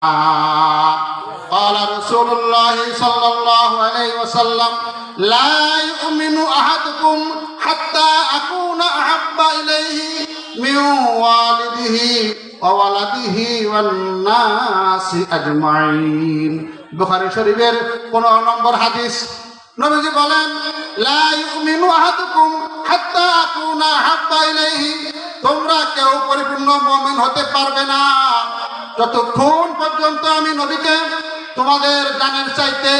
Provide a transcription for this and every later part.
قال رسول الله صلى الله عليه وسلم لا يؤمن أحدكم حتى أكون أحب إليه من والده وولده والناس أجمعين বুখারী শরীফের 15 নম্বর হাদিস। নবীজি বলেন লা ইউমিনু আহাদুকুম হাত্তা আকুনা আহাব্বা ইলাইহি, তোমরা কেউ পরিপূর্ণ মুমিন হতে পারবে না যতক্ষণ পর্যন্ত আমি নবীকে তোমাদের জানের চাইতে,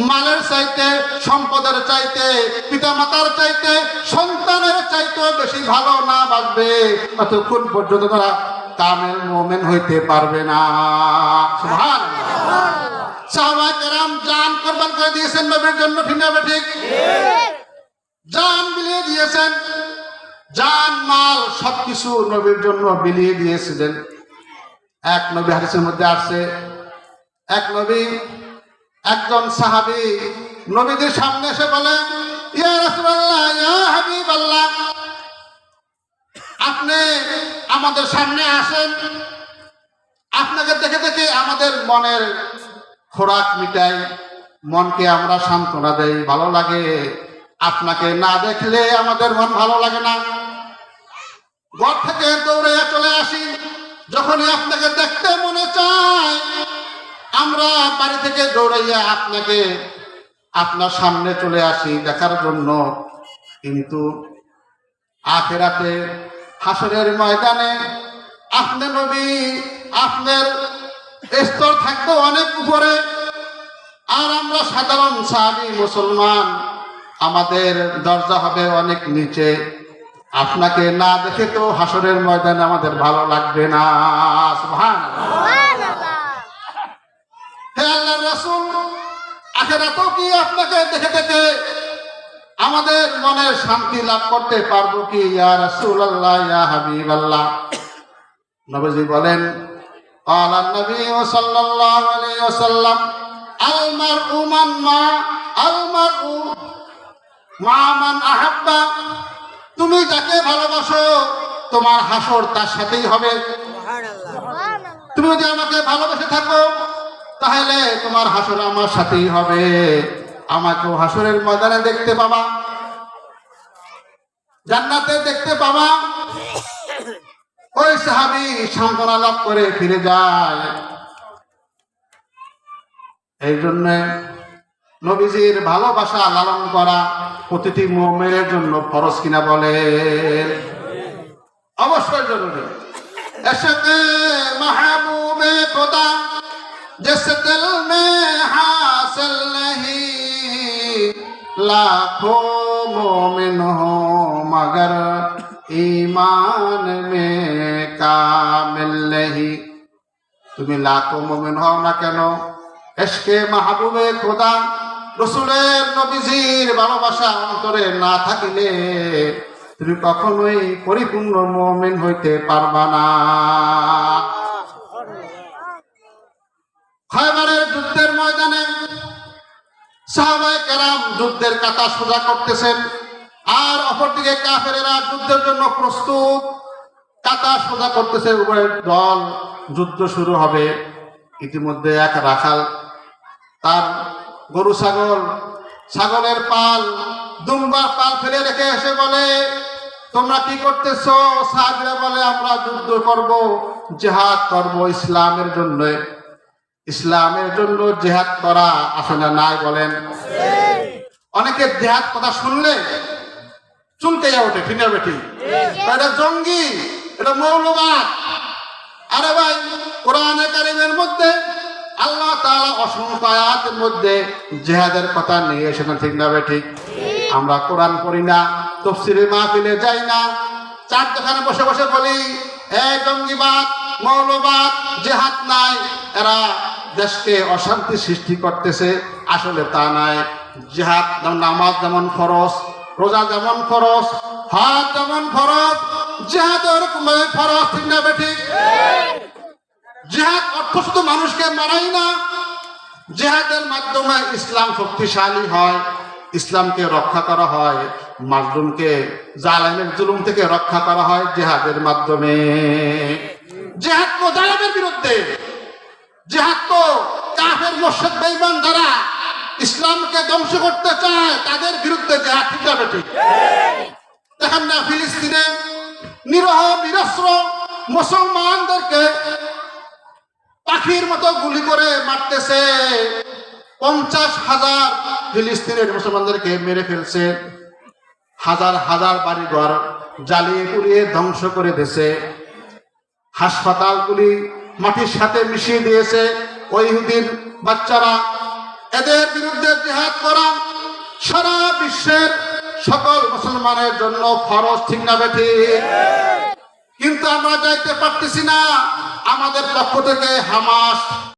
মালের চাইতে, সম্পদের চাইতে, পিতামাতার চাইতে, সন্তানের চাইতে বেশি ভালো না বাসবে, ততক্ষণ পর্যন্ত তারা কামেল মুমিন হইতে পারবে না। সুবহানাল্লাহ। সাহাবায়ে কেরাম জান কুরবান করে দিয়েছেন নবীর জন্য, ঠিক না ঠিক? জান বিলিয়ে দিয়েছেন, জান মাল সবকিছু নবীর জন্য বিলিয়ে দিয়েছিলেন। এক নবী হাদিসের মধ্যে আসছে, এক নবী একজন সাহাবী নবীদের সামনে এসে বলেন ইয়া রাসূলুল্লাহ ইয়া হাবিবাল্লাহ, আপনি আমাদের সামনে আসেন, আপনাকে দেখে দেখে আমাদের মনের খোরাক মিটাই, মনকে আমরা সান্ত্বনা দেই, ভালো লাগে। আপনাকে না দেখলে আমাদের মন ভালো লাগে না, ঘর থেকে দৌড়ে চলে আসি, যখনই আপনাকে দেখতে মনে চায় আমরা বাড়ি থেকে দৌড়াইয়া আপনাকে আপনার সামনে চলে আসি দেখার জন্য। কিন্তু আখিরাতে হাসরের ময়দানে আপনি নবী, আপনার স্তর থাকবে অনেক উপরে, আর আমরা সাধারণ সাহাবী মুসলমান, আমাদের দরজা হবে অনেক নিচে। আপনাকে না দেখে তো হাসরের ময়দানে আমাদের ভালো লাগবে না। সুবহানাল্লাহ। হে আল্লাহর রাসূল, আখিরাতেও কি আপনাকে দেখে দেখে আমাদের মনে শান্তি লাভ করতে পারবো কি? ইয়া রাসূলুল্লাহ ইয়া হাবিবাল্লাহ। নবীজি বলেন قال النبي صلى الله عليه وسلم المرء مع من أحب, তুমি যাকে ভালোবাসো তোমার হাসর তার সাথেই হবে। তুমি যদি আমাকে ভালোবেসে থাকো তাহলে তোমার হাসর আমার সাথেই হবে, আমাকেও হাসরের ময়দানে দেখতে পাবা, জান্নাতে দেখতে পাবা। ওই সাহাবী সান্ত্বনা লাভ করে ফিরে যায়। এই জন্য নবীজির ভালোবাসা লালন করা প্রতিটি মুমিনের জন্য ফরজ কিনা বলেন? অবশ্যই জরুরি। এশকে মাহবুবে খোদা जिस दिल में हासिल नहीं, लाखों मोमिन हो मगर ईमान में कामिल नहीं। তুমি লাখো মুমিন হও না কেন, ইশকে মাহবুবে খোদা রাসূলের নবীজির ভালোবাসা অন্তরে না থাকিলে তুমি কখনোই পরিপূর্ণ মুমিন হইতে পারবা না। খয়বরের যুদ্ধের ময়দানে সাহাবায়ে কেরাম যুদ্ধের কাঁটা সোজা করতেছেন, আর অপরদিকে কাফেরেরা যুদ্ধের জন্য প্রস্তুত, কাঁটা সোজা করতেছে। উভয়ের দল, যুদ্ধ শুরু হবে। ইতিমধ্যে এক রাখাল তার গরু ছাগলের পাল, দুম্বার পাল ফেলে রেখে এসে বলে তোমরা কি করতেছো? সাহাবীরা বলে আমরা যুদ্ধ করব, জিহাদ করব ইসলামের জন্য। ইসলামের জন্য জিহাদ করা আসলে নাই বলেন? অনেকে জিহাদ কথা শুনলে চুলকাইয়া ওঠে, ঠিক না বেটি? এটা জঙ্গি, এটা মৌলবাদ। আরে ভাই, কোরআনে কারীমের মধ্যে আল্লাহ তাআলা অসংখ্য আয়াতের মধ্যে জিহাদের কথা নিয়ে এসেছেন, ঠিক না বেটি? আমরা কোরআন পড়ি না, তাফসীরে মাহফিলে যাই না, চার দোকানে বসে বসে বলি এই জঙ্গিবাদ, মৌলবাদ, জিহাদ নাই, এরা দেশকে অশান্তি সৃষ্টি করতেছে। আসলে তা নাই। জিহাদ, নামাজ যেমন ফরজ, রোজা যেমন ফরজ, হজ যেমন ফরজ, জিহাদ ওরকম ভাবে ফরজ, ঠিক না বেঠিক? জিহাদ অর্থ শুধু মানুষকে মারাই না, জিহাদের মাধ্যমে ইসলাম শক্তিশালী হয়, ইসলামকে রক্ষা করা হয়, মাজলুমকে জালেমের জুলুম থেকে রক্ষা করা হয় জিহাদের মাধ্যমে। জিহাদ জালেমের বিরুদ্ধে, জিহাদ তো কাফের মুশরিক বেঈমান যারা ইসলামকে ধ্বংস করতে চায় তাদের বিরুদ্ধে জিহাদ, ঠিক না ঠিক? দেখেন না ফিলিস্তিনে নিরহ নিরস্ত্র মুসলমানদেরকে পাখির মতো গুলি করে মারতেছে। 50,000 ফিলিস্তিনের মুসলমানদেরকে মেরে ফেলছে, হাজার হাজার বাড়িঘর জ্বালিয়ে পুড়িয়ে ধ্বংস করে দিয়েছে, হাসপাতালগুলি মাটির সাথে মিশিয়ে দিয়েছে। ওই ইহুদির বাচ্চারা, এদের বিরুদ্ধে জিহাদ করা সারা বিশ্বের সকল মুসলমানের জন্য ফরজ, ঠিক না বেঠিক? কিন্তু আমরা যাইতে পারতেছি না। আমাদের পক্ষ থেকে হামাস